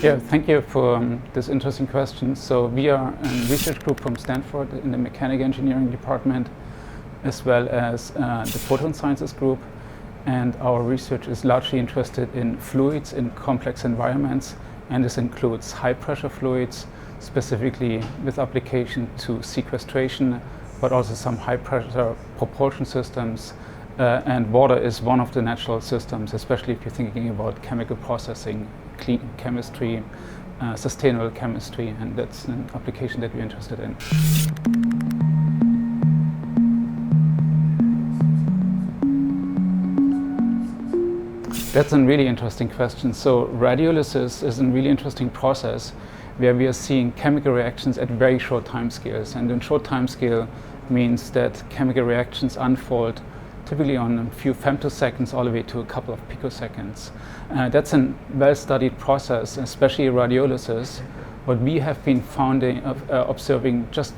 Yeah, thank you for this interesting question. So we are a research group from Stanford in the mechanical engineering department, as well as the photon sciences group. And our research is largely interested in fluids in complex environments, and this includes high pressure fluids, specifically with application to sequestration, but also some high pressure propulsion systems. And water is one of the natural systems, especially if you're thinking about chemical processing, clean chemistry, sustainable chemistry, and that's an application that we're interested in. That's a really interesting question. So radiolysis is a really interesting process where we are seeing chemical reactions at very short time scales. And in short time scale means that chemical reactions unfold typically on a few femtoseconds all the way to a couple of picoseconds. That's a well-studied process, especially radiolysis. What we have been observing just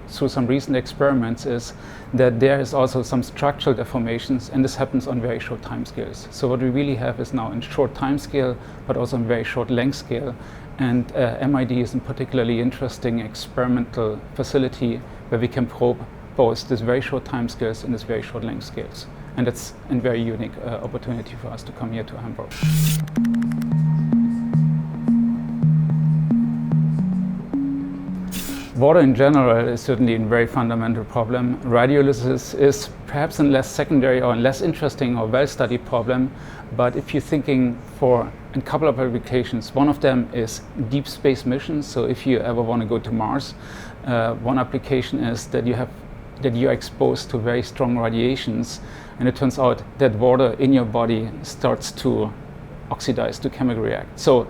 through some recent experiments is that there is also some structural deformations, and this happens on very short time scales. So what we really have is now in short time scale, but also in very short length scale. And MID is a particularly interesting experimental facility where we can probe both this very short time scales and this very short length scales. And it's a very unique opportunity for us to come here to Hamburg. Water in general is certainly a very fundamental problem. Radiolysis is perhaps a less secondary or less interesting or well-studied problem, but if you're thinking for a couple of applications, one of them is deep space missions. So if you ever want to go to Mars, one application is that you're exposed to very strong radiations, and it turns out that water in your body starts to oxidize, to chemical react. So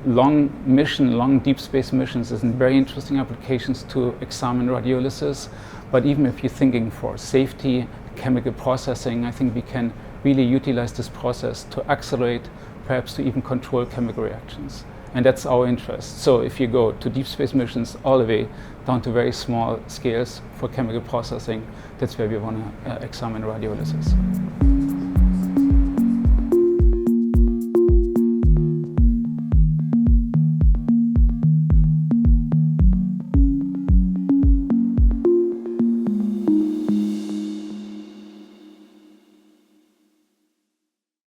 long deep space missions is very interesting applications to examine radiolysis. But even if you're thinking for safety, chemical processing, I think we can really utilize this process to accelerate, perhaps to even control chemical reactions. And that's our interest. So if you go to deep space missions all the way down to very small scales for chemical processing, that's where we want to examine radiolysis.